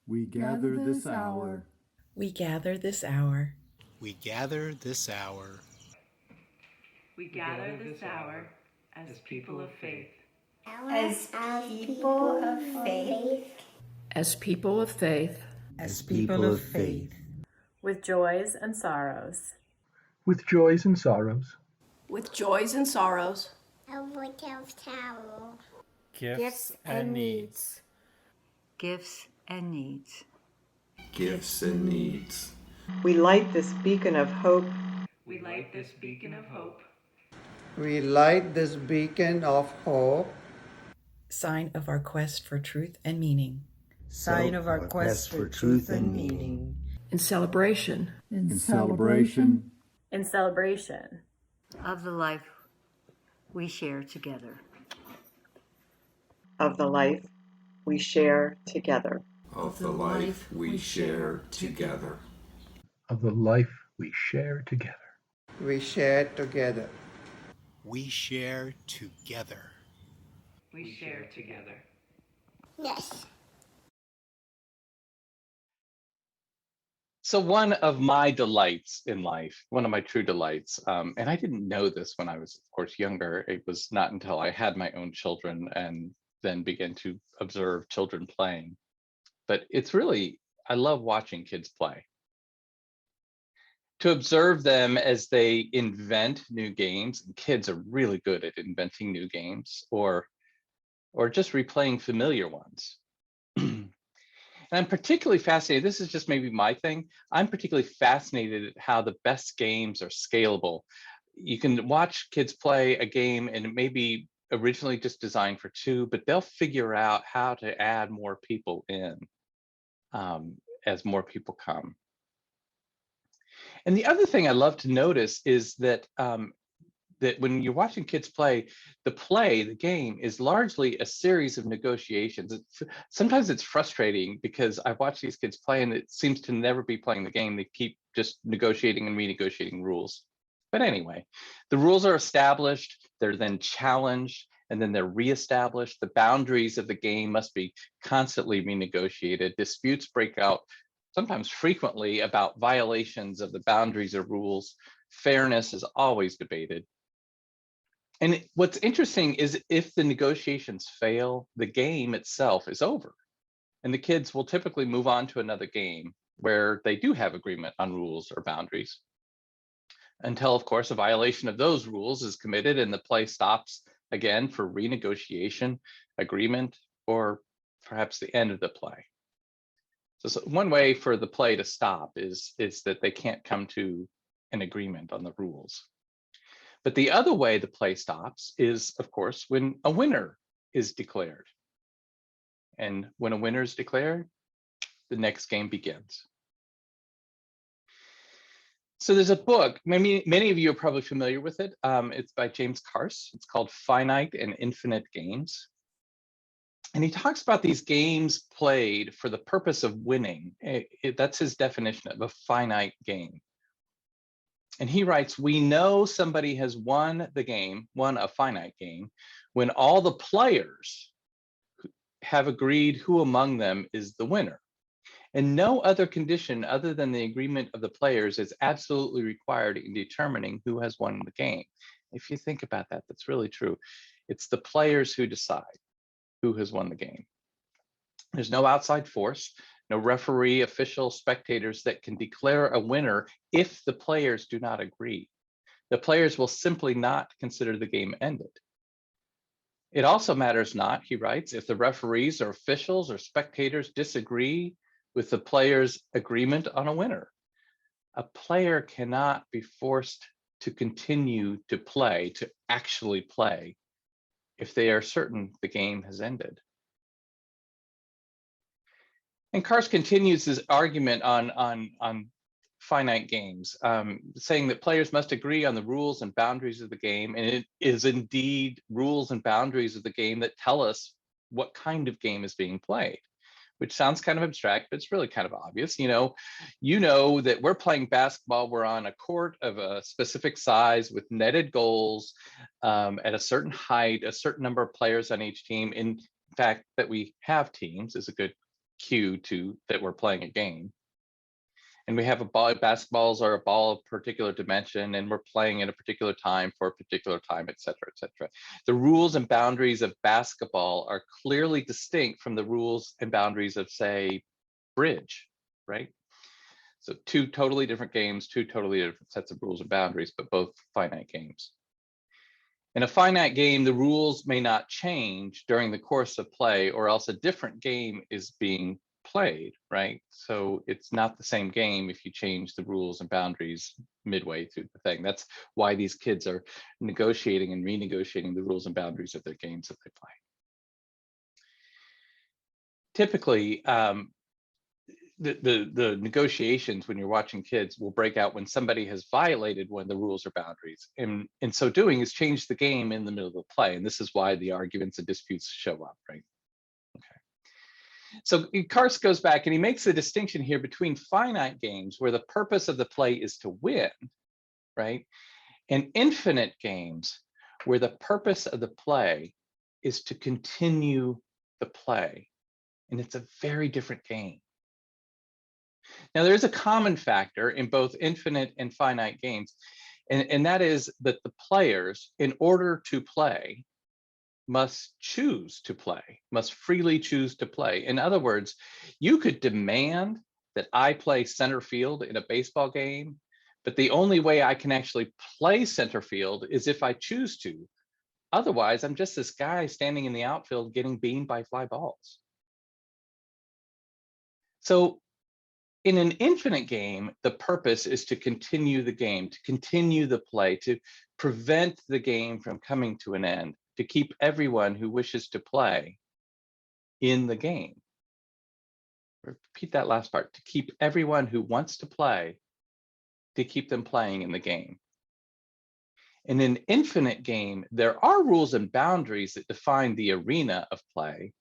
We gather this hour. We gather this hour. We gather this hour. We gather this hour as people of faith. As people of faith. As people of faith. As people of faith. With joys and sorrows. With joys and sorrows. With joys and sorrows. Gifts and needs. Gifts and needs. Gifts and needs. We light this beacon of hope. We light this beacon of hope. We light this beacon of hope. Sign of our quest for truth and meaning. Sign of our quest for truth and meaning. In celebration. In celebration. In celebration. Of the life we share together. Of the life we share together. Of the life we share together. Of the life we share together. We share together. We share together. We share together. Yes. So one of my delights in life, one of my true delights, and I didn't know this when I was, of course, younger. It was not until I had my own children and then began to observe children playing. But it's really, I love watching kids play. To observe them as they invent new games, and kids are really good at inventing new games or just replaying familiar ones. And I'm particularly fascinated, this is just maybe my thing, I'm particularly fascinated at how the best games are scalable. You can watch kids play a game and it may be originally just designed for two, but they'll figure out how to add more people in as more people come. And the other thing I love to notice is that that when you're watching kids play, the game is largely a series of negotiations. Sometimes it's frustrating because I've watched these kids play and it seems to never be playing the game. They keep just negotiating and renegotiating rules. But anyway, the rules are established, they're then challenged, and then they're reestablished. The boundaries of the game must be constantly renegotiated. Disputes break out sometimes frequently about violations of the boundaries or rules. Fairness is always debated. And what's interesting is if the negotiations fail, the game itself is over. And the kids will typically move on to another game where they do have agreement on rules or boundaries. Until, of course, a violation of those rules is committed and the play stops again for renegotiation, agreement, or perhaps the end of the play. So one way for the play to stop is that they can't come to an agreement on the rules. But the other way the play stops is, of course, when a winner is declared. And when a winner is declared, the next game begins. So there's a book, many of you are probably familiar with it. It's by James Carse. It's called Finite and Infinite Games. And he talks about these games played for the purpose of winning. That's his definition of a finite game. And he writes, we know somebody has won a finite game, when all the players have agreed who among them is the winner. And no other condition other than the agreement of the players is absolutely required in determining who has won the game. If you think about that, that's really true. It's the players who decide who has won the game. There's no outside force, no referee, official, spectators that can declare a winner if the players do not agree. The players will simply not consider the game ended. It also matters not, he writes, if the referees or officials or spectators disagree with the players' agreement on a winner. A player cannot be forced to continue to play, to actually play, if they are certain the game has ended. And Carse continues his argument on finite games, saying that players must agree on the rules and boundaries of the game, and it is indeed rules and boundaries of the game that tell us what kind of game is being played, which sounds kind of abstract, but it's really kind of obvious. You know that we're playing basketball, we're on a court of a specific size with netted goals at a certain height, a certain number of players on each team. In fact, that we have teams is a good cue to that we're playing a game. And we have a ball, basketballs are a ball of particular dimension, and we're playing at a particular time for a particular time, et cetera, et cetera. The rules and boundaries of basketball are clearly distinct from the rules and boundaries of, say, bridge, right? So two totally different games, two totally different sets of rules and boundaries, but both finite games. In a finite game, the rules may not change during the course of play, or else a different game is being played, right? So it's not the same game if you change the rules and boundaries midway through the thing. That's why these kids are negotiating and renegotiating the rules and boundaries of their games that they play. Typically, the negotiations when you're watching kids will break out when somebody has violated one of the rules or boundaries, and in so doing is change the game in the middle of the play. And this is why the arguments and disputes show up, right? So Karst goes back and he makes the distinction here between finite games where the purpose of the play is to win, right? And infinite games where the purpose of the play is to continue the play. And it's a very different game. Now, there's a common factor in both infinite and finite games, and that is that the players, in order to play, must choose to play, must freely choose to play. In other words, you could demand that I play center field in a baseball game, but the only way I can actually play center field is if I choose to. Otherwise, I'm just this guy standing in the outfield getting beamed by fly balls. So in an infinite game, the purpose is to continue the game, to continue the play, to prevent the game from coming to an end, to keep everyone who wishes to play in the game. Repeat that last part, to keep everyone who wants to play, to keep them playing in the game. In an infinite game, there are rules and boundaries that define the arena of play,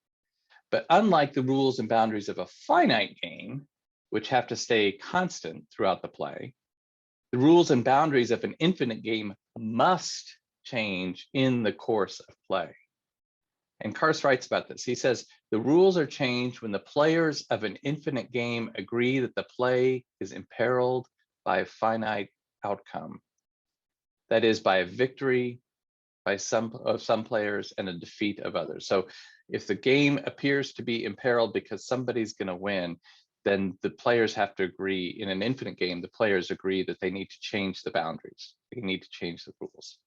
but unlike the rules and boundaries of a finite game, which have to stay constant throughout the play, the rules and boundaries of an infinite game must change in the course of play. And Karst writes about this. He says, the rules are changed when the players of an infinite game agree that the play is imperiled by a finite outcome. That is, by a victory by some players and a defeat of others. So if the game appears to be imperiled because somebody's going to win, then the players have to agree. In an infinite game, the players agree that they need to change the boundaries. They need to change the rules.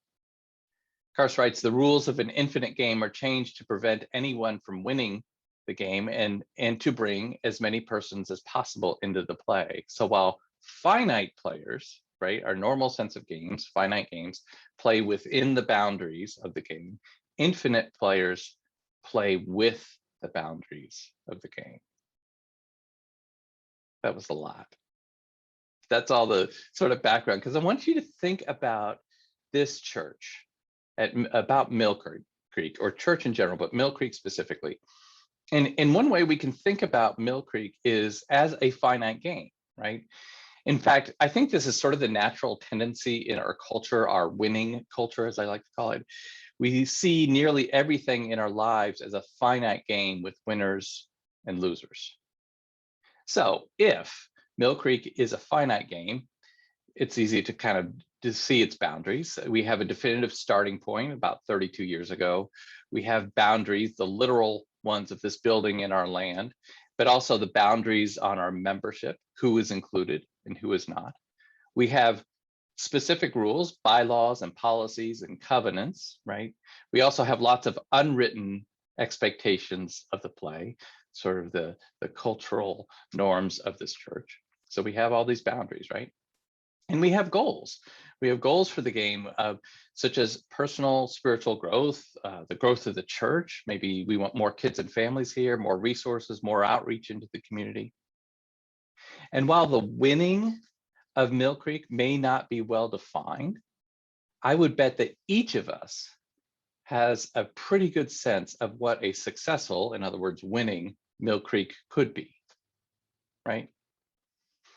Karst writes, the rules of an infinite game are changed to prevent anyone from winning the game and to bring as many persons as possible into the play. So while finite players, right, our normal sense of games, finite games, play within the boundaries of the game, infinite players play with the boundaries of the game. That was a lot. That's all the sort of background, because I want you to think about this church, about Mill Creek, or church in general, but Mill Creek specifically. And in one way we can think about Mill Creek is as a finite game, right? In fact, I think this is sort of the natural tendency in our culture, our winning culture, as I like to call it. We see nearly everything in our lives as a finite game with winners and losers. So if Mill Creek is a finite game, it's easy to kind of to see its boundaries. We have a definitive starting point about 32 years ago. We have boundaries, the literal ones of this building in our land, but also the boundaries on our membership, who is included and who is not. We have specific rules, bylaws and policies and covenants, right? We also have lots of unwritten expectations of the play, sort of the cultural norms of this church. So we have all these boundaries, right? And we have goals. We have goals for the game, such as personal spiritual growth, the growth of the church. Maybe we want more kids and families here, more resources, more outreach into the community. And while the winning of Mill Creek may not be well defined, I would bet that each of us has a pretty good sense of what a successful, in other words, winning Mill Creek could be, right?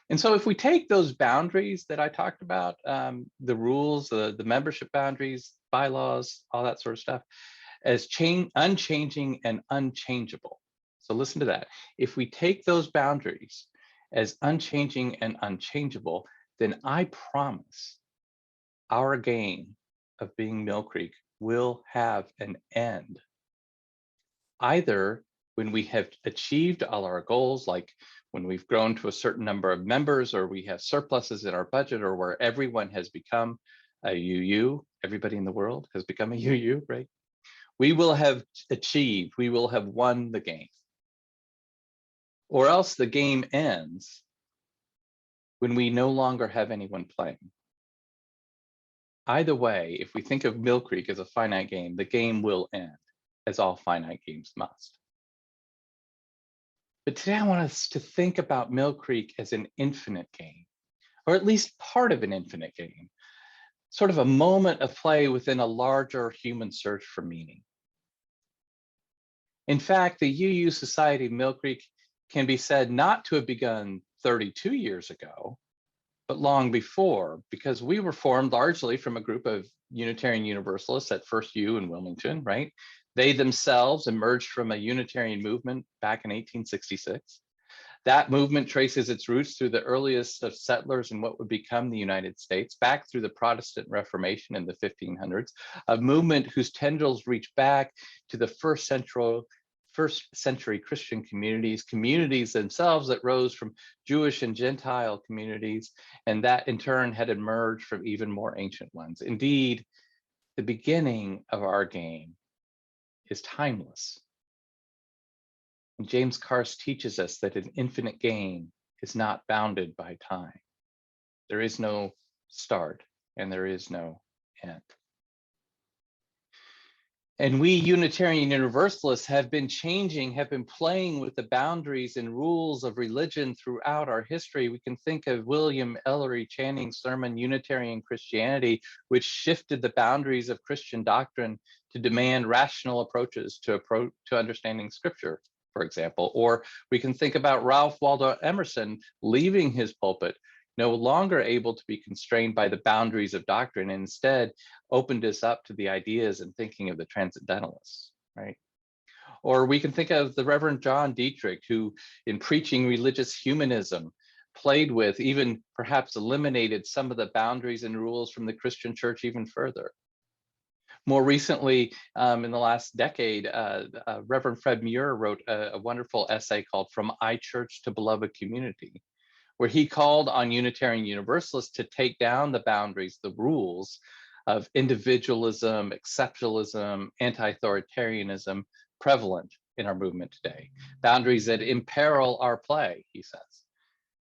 And so if we take those boundaries that I talked about, the rules, the membership boundaries, bylaws, all that sort of stuff, as unchanging and unchangeable. So listen to that. If we take those boundaries as unchanging and unchangeable, then I promise our game of being Mill Creek will have an end. Either when we have achieved all our goals, like when we've grown to a certain number of members, or we have surpluses in our budget, or where everyone has become a UU, everybody in the world has become a UU, right? We will have achieved, we will have won the game. Or else the game ends when we no longer have anyone playing. Either way, if we think of Mill Creek as a finite game, the game will end, as all finite games must. But today I want us to think about Mill Creek as an infinite game, or at least part of an infinite game, sort of a moment of play within a larger human search for meaning. In fact, the UU Society of Mill Creek can be said not to have begun 32 years ago, but long before, because we were formed largely from a group of Unitarian Universalists at First U in Wilmington, right? They themselves emerged from a Unitarian movement back in 1866. That movement traces its roots through the earliest of settlers in what would become the United States, back through the Protestant Reformation in the 1500s, a movement whose tendrils reach back to the first century Christian communities themselves that rose from Jewish and Gentile communities, and that in turn had emerged from even more ancient ones. Indeed, the beginning of our game is timeless. And James Carse teaches us that an infinite game is not bounded by time. There is no start and there is no end. And we Unitarian Universalists have been playing with the boundaries and rules of religion throughout our history. We can think of William Ellery Channing's sermon, Unitarian Christianity, which shifted the boundaries of Christian doctrine to demand rational approaches to understanding Scripture, for example. Or we can think about Ralph Waldo Emerson leaving his pulpit, no longer able to be constrained by the boundaries of doctrine, and instead opened us up to the ideas and thinking of the transcendentalists, right? Or we can think of the Reverend John Dietrich, who in preaching religious humanism played with, even perhaps eliminated some of the boundaries and rules from the Christian church even further. More recently, in the last decade, Reverend Fred Muir wrote a wonderful essay called From iChurch to Beloved Community, where he called on Unitarian Universalists to take down the boundaries, the rules of individualism, exceptionalism, anti-authoritarianism prevalent in our movement today. Boundaries that imperil our play, he says.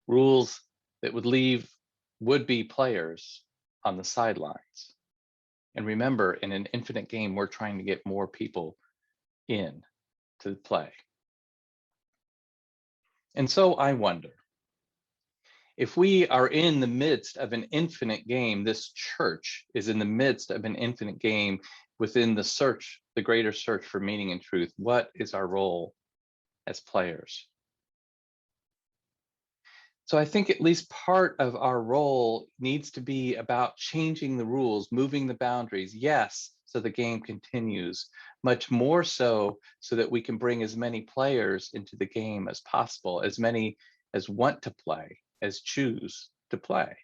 Rules that would leave would-be players on the sidelines. And remember, in an infinite game, we're trying to get more people in to play. And so I wonder, if we are in the midst of an infinite game, this church is in the midst of an infinite game within the search, the greater search for meaning and truth, what is our role as players? So I think at least part of our role needs to be about changing the rules, moving the boundaries, yes, so the game continues, much more so that we can bring as many players into the game as possible, as many as want to play, as choose to play.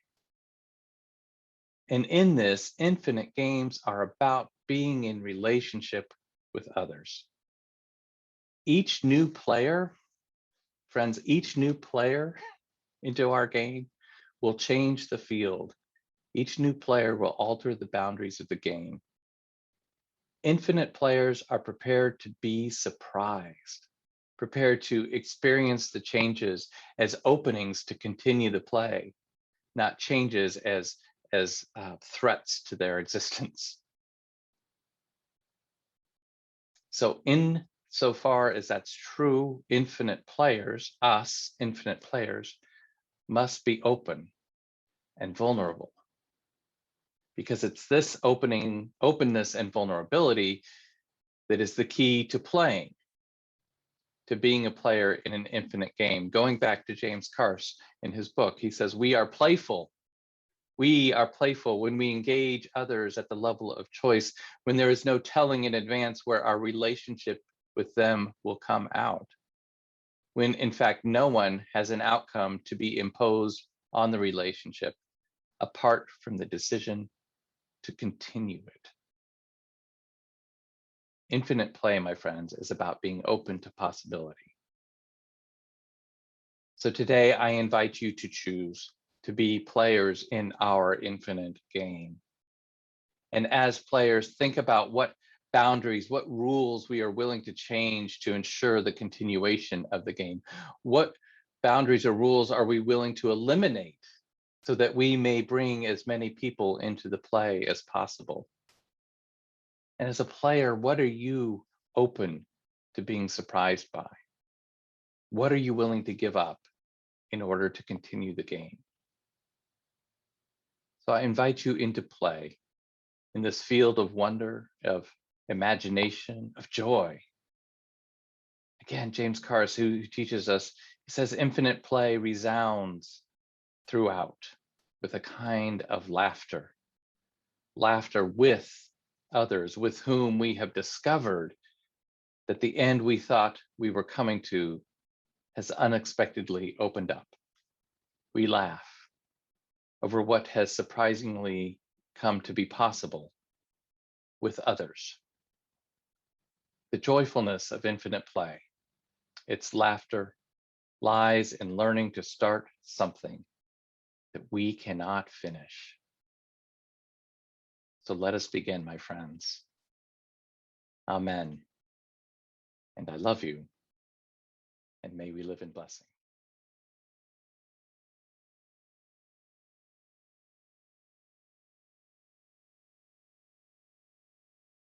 And in this, infinite games are about being in relationship with others. Each new player, friends, each new player into our game will change the field. Each new player will alter the boundaries of the game. Infinite players are prepared to be surprised, prepared to experience the changes as openings to continue the play, not changes as threats to their existence. So insofar as that's true, infinite players, us, infinite players, must be open and vulnerable. Because it's this openness and vulnerability that is the key to playing, to being a player in an infinite game. Going back to James Carse in his book, he says, we are playful. We are playful when we engage others at the level of choice, when there is no telling in advance where our relationship with them will come out. when in fact no one has an outcome to be imposed on the relationship apart from the decision to continue it. Infinite play, my friends, is about being open to possibility. So today I invite you to choose to be players in our infinite game. And as players, think about what boundaries, what rules we are willing to change to ensure the continuation of the game. What boundaries or rules are we willing to eliminate so that we may bring as many people into the play as possible? And as a player, what are you open to being surprised by? What are you willing to give up in order to continue the game? So I invite you into play in this field of wonder, of imagination, of joy. Again, James Carse, who teaches us, he says, infinite play resounds throughout with a kind of laughter. Laughter with others with whom we have discovered that the end we thought we were coming to has unexpectedly opened up. We laugh over what has surprisingly come to be possible with others. The joyfulness of infinite play, its laughter, lies in learning to start something that we cannot finish. So let us begin, my friends. Amen. And I love you, and may we live in blessing.